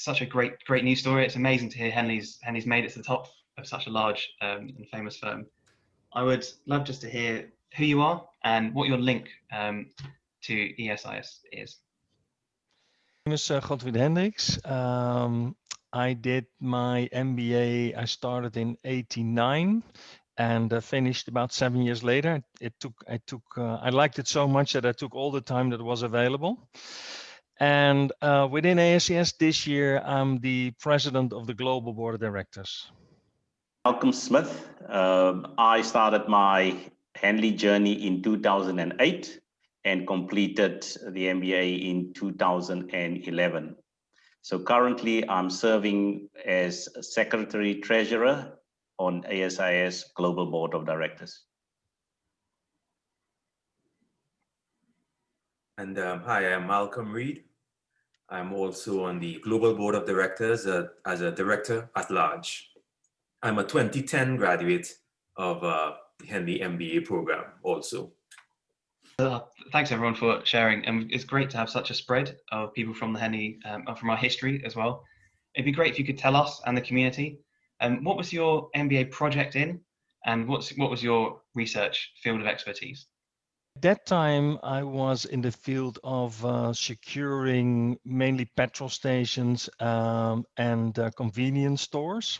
such a great news story. It's amazing to hear Henley's made it to the top of such a large and famous firm. I would love just to hear who you are and what your link to ASIS is. My name is Godwin Hendricks. I did my MBA. I started in '89 and finished about 7 years later. I liked it so much that I took all the time that was available. And within ASIS this year, I'm the president of the Global Board of Directors. Malcolm Smith. I started my Henley journey in 2008 and completed the MBA in 2011. So currently I'm serving as Secretary Treasurer on ASIS Global Board of Directors. And hi, I'm Malcolm Reed. I'm also on the Global Board of Directors as a Director at Large. I'm a 2010 graduate of the Henley MBA program also. Thanks everyone for sharing, and it's great to have such a spread of people from the Henley, from our history as well. It'd be great if you could tell us and the community, what was your MBA project in, and what was your research field of expertise? At that time, I was in the field of securing mainly petrol stations and convenience stores.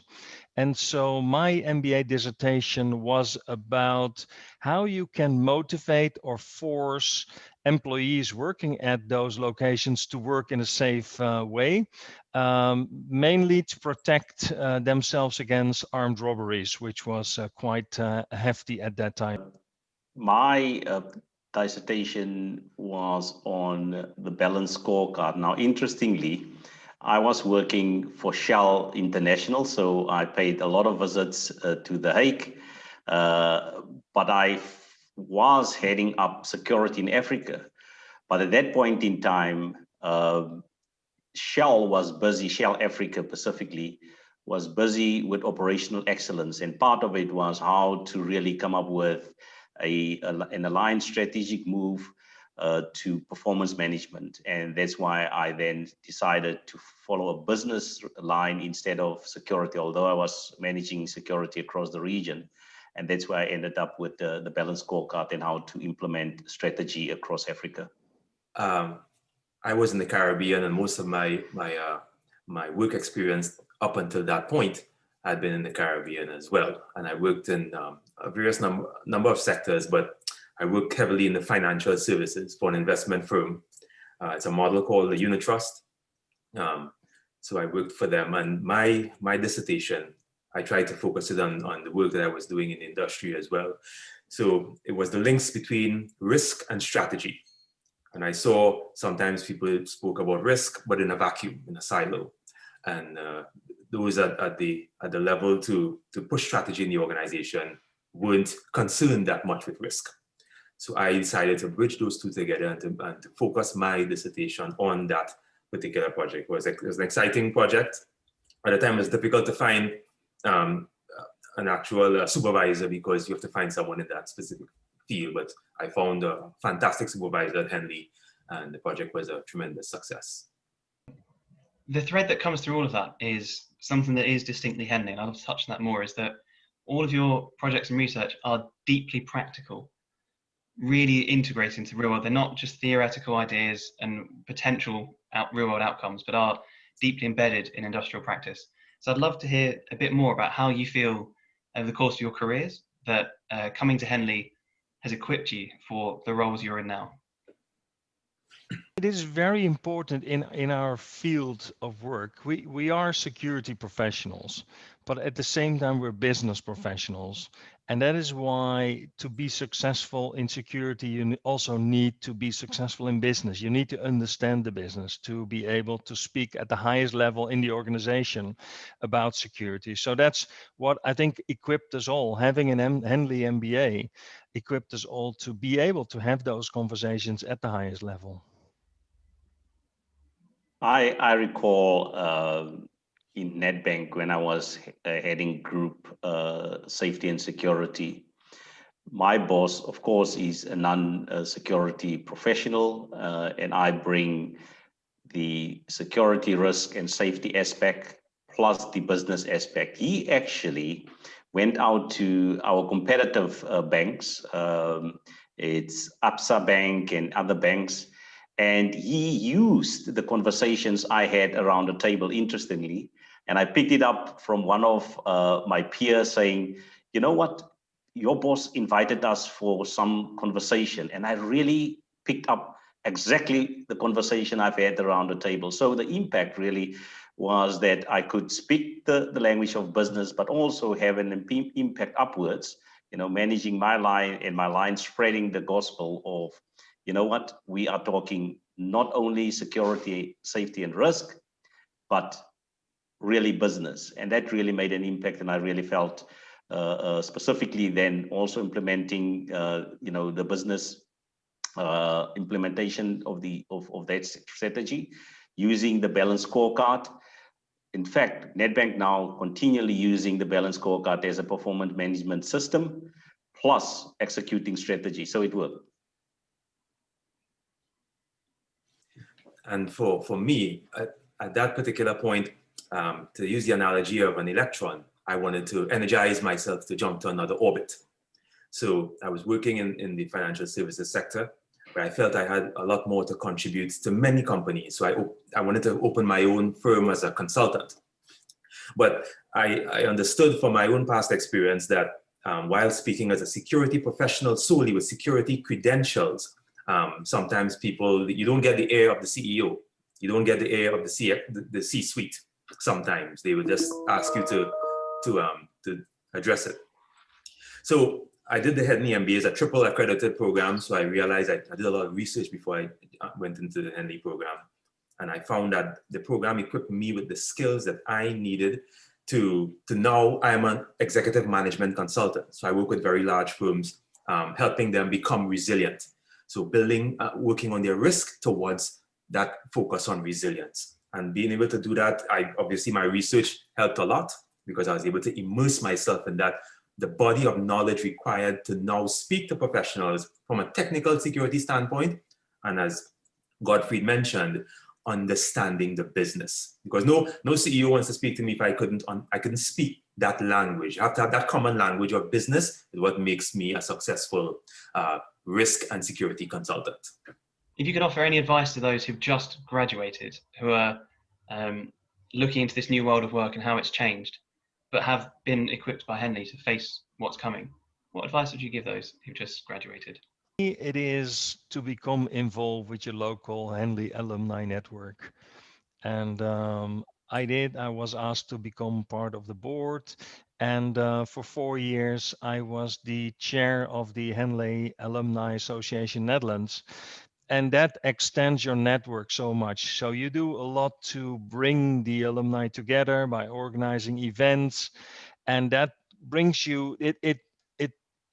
And so my MBA dissertation was about how you can motivate or force employees working at those locations to work in a safe way, mainly to protect themselves against armed robberies, which was quite hefty at that time. My dissertation was on the balance scorecard. Now, interestingly, I was working for Shell International, so I paid a lot of visits to The Hague, but I was heading up security in Africa. But at that point in time, Shell was busy, Shell Africa specifically, was busy with operational excellence. And part of it was how to really come up with an aligned strategic move to performance management. And that's why I then decided to follow a business line instead of security, although I was managing security across the region. And that's why I ended up with the balance scorecard and how to implement strategy across Africa. I was in the Caribbean, and most of my work experience up until that point had been in the Caribbean as well. And I worked in a various number of sectors, but I worked heavily in the financial services for an investment firm. It's a model called the Unit Trust. So I worked for them, and my dissertation, I tried to focus it on the work that I was doing in the industry as well. So it was the links between risk and strategy. And I saw sometimes people spoke about risk, but in a vacuum, in a silo. And those at the level to push strategy in the organization weren't concerned that much with risk. So I decided to bridge those two together and to focus my dissertation on that particular project. It was an exciting project. At the time, it was difficult to find an actual supervisor because you have to find someone in that specific field. But I found a fantastic supervisor at Henley, and the project was a tremendous success. The thread that comes through all of that is something that is distinctly Henley, and I'll touch on that more, is that all of your projects and research are deeply practical, really integrated into real world. They're not just theoretical ideas and potential real world outcomes, but are deeply embedded in industrial practice. So I'd love to hear a bit more about how you feel over the course of your careers that coming to Henley has equipped you for the roles you're in now. It is very important in our field of work. We are security professionals, but at the same time, we're business professionals. And that is why to be successful in security, you also need to be successful in business. You need to understand the business to be able to speak at the highest level in the organization about security. So that's what I think equipped us all. Having an Henley MBA equipped us all to be able to have those conversations at the highest level. I recall in NetBank when I was heading group safety and security. My boss, of course, is a non-security professional, and I bring the security risk and safety aspect plus the business aspect. He actually went out to our competitive banks. It's ABSA Bank and other banks. And he used the conversations I had around the table, interestingly. And I picked it up from one of my peers saying, you know what, your boss invited us for some conversation. And I really picked up exactly the conversation I've had around the table. So the impact really was that I could speak the language of business, but also have an impact upwards, managing my line and my line spreading the gospel of, you know what, we are talking not only security, safety, and risk, but really business. And that really made an impact. And I really felt specifically then also implementing, the business implementation of that strategy using the balanced scorecard. In fact, Nedbank now continually using the balanced scorecard as a performance management system, plus executing strategy. So it worked. And for me, at that particular point, to use the analogy of an electron, I wanted to energize myself to jump to another orbit. So I was working in the financial services sector, where I felt I had a lot more to contribute to many companies. So I wanted to open my own firm as a consultant. But I understood from my own past experience that while speaking as a security professional solely with security credentials, sometimes you don't get the air of the CEO. You don't get the air of the C-suite. Sometimes they will just ask you to address it. So I did the Henley MBA as a triple accredited program. So I realized I did a lot of research before I went into the Henley program. And I found that the program equipped me with the skills that I needed to now I'm an executive management consultant. So I work with very large firms, helping them become resilient. So working on their risk towards that focus on resilience. And being able to do that, obviously my research helped a lot because I was able to immerse myself in that, the body of knowledge required to now speak to professionals from a technical security standpoint. And as Gottfried mentioned, understanding the business, because no CEO wants to speak to me if I couldn't speak that language. You have to have that common language of business is what makes me a successful risk and security consultant. If you could offer any advice to those who've just graduated, who are looking into this new world of work and how it's changed, but have been equipped by Henley to face what's coming, what advice would you give those who've just graduated? It is to become involved with your local Henley alumni network. And I was asked to become part of the board. And for 4 years, I was the chair of the Henley Alumni Association Netherlands. And that extends your network so much. So you do a lot to bring the alumni together by organizing events. And that brings you,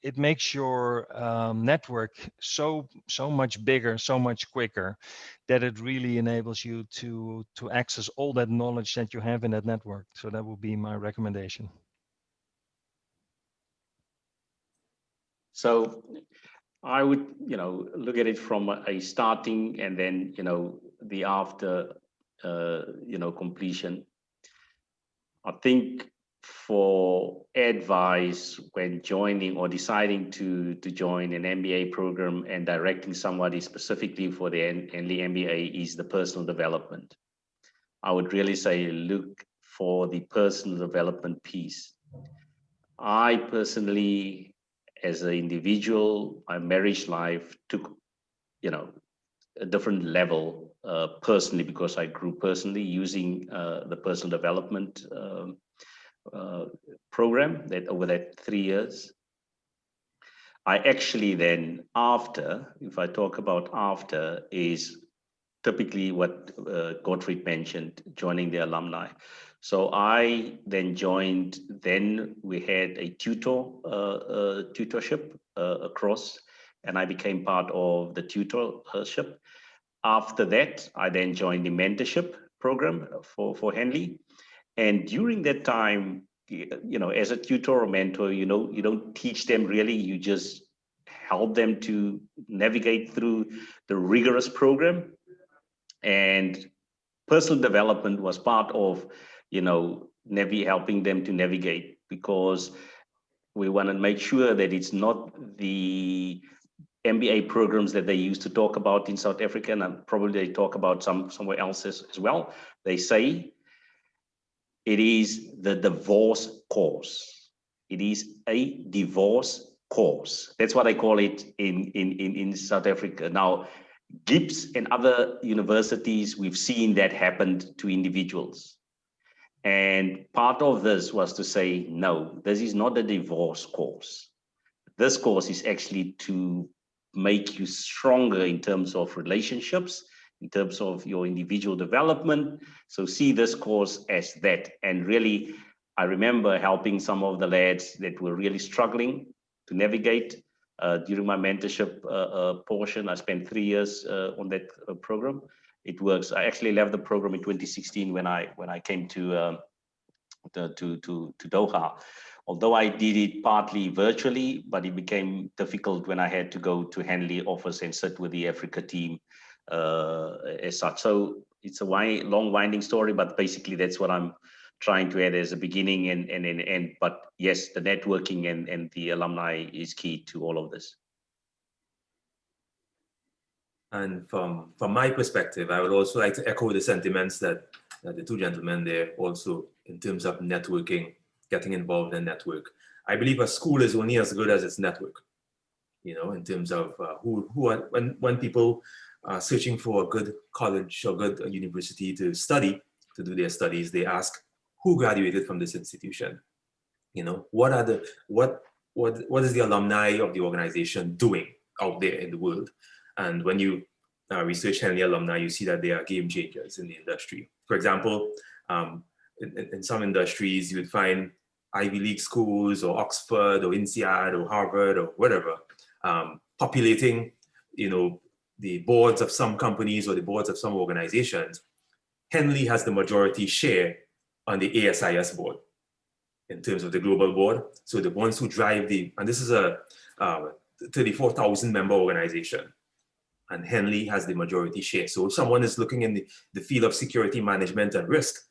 it makes your network so much bigger, so much quicker, that it really enables you to access all that knowledge that you have in that network. So that would be my recommendation. So I would, look at it from a starting and then, the after, completion. I think for advice when joining or deciding to join an MBA program and directing somebody specifically for the Henley MBA is the personal development. I would really say look for the personal development piece. I personally, as an individual, my marriage life took, a different level personally, because I grew personally using the personal development program that over that 3 years. I actually then if I talk about after, is typically what Gottfried mentioned, joining the alumni. So I then joined, then we had a tutorship across, and I became part of the tutorship. After that, I then joined the mentorship program for Henley. And during that time, as a tutor or mentor, you don't teach them really, you just help them to navigate through the rigorous program. And personal development was part of, helping them to navigate, because we want to make sure that it's not the MBA programs that they used to talk about in South Africa, and probably they talk about somewhere else as well. They say it is the divorce course. It is a divorce course. That's what I call it in South Africa. Now, GIPS and other universities, we've seen that happened to individuals. And part of this was to say, no, this is not a divorce course. This course is actually to make you stronger in terms of relationships, in terms of your individual development. So see this course as that. And really, I remember helping some of the lads that were really struggling to navigate. During my mentorship portion, I spent 3 years on that program. It works. I actually left the program in 2016 when I came to Doha. Although I did it partly virtually, but it became difficult when I had to go to Henley office and sit with the Africa team as such. So it's a long winding story, but basically that's what I'm trying to add as a beginning and an end. But yes, the networking and the alumni is key to all of this. And from my perspective, I would also like to echo the sentiments that the two gentlemen there also, in terms of networking, getting involved in network. I believe a school is only as good as its network, in terms of when people are searching for a good college or good university to do their studies, they ask, who graduated from this institution? What is the alumni of the organization doing out there in the world? And when you research Henley alumni, you see that they are game changers in the industry. For example, in some industries, you would find Ivy League schools or Oxford or INSEAD or Harvard or whatever, populating, the boards of some companies or the boards of some organizations. Henley has the majority share on the ASIS board in terms of the global board. So the ones who drive and this is a 34,000 member organization, and Henley has the majority share. So if someone is looking in the field of security management and risk,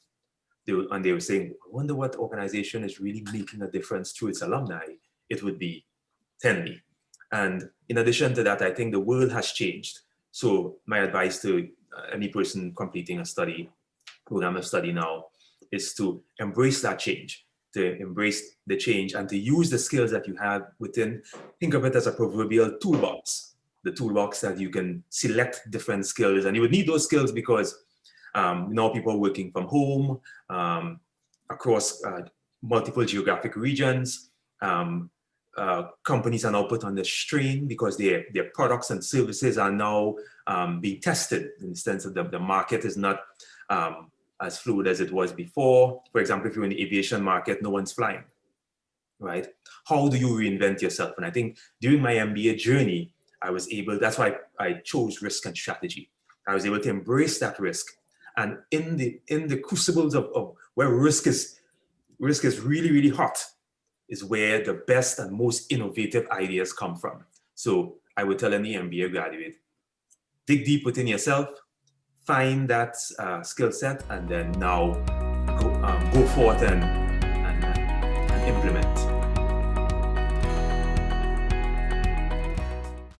they were saying, I wonder what organization is really making a difference through its alumni, it would be Henley. And in addition to that, I think the world has changed. So my advice to any person completing a program of study now is to embrace that change, to embrace the change and to use the skills that you have within. Think of it as a proverbial toolbox, the toolbox that you can select different skills. And you would need those skills because now people are working from home across multiple geographic regions. Companies are now put under strain because their products and services are now being tested, in the sense that the market is not as fluid as it was before. For example, if you're in the aviation market, no one's flying, right? How do you reinvent yourself? And I think during my MBA journey, that's why I chose risk and strategy. I was able to embrace that risk. And in the crucibles of where risk is really, really hot, is where the best and most innovative ideas come from. So I would tell any MBA graduate, dig deep within yourself, find that skill set, and then now go forth and implement.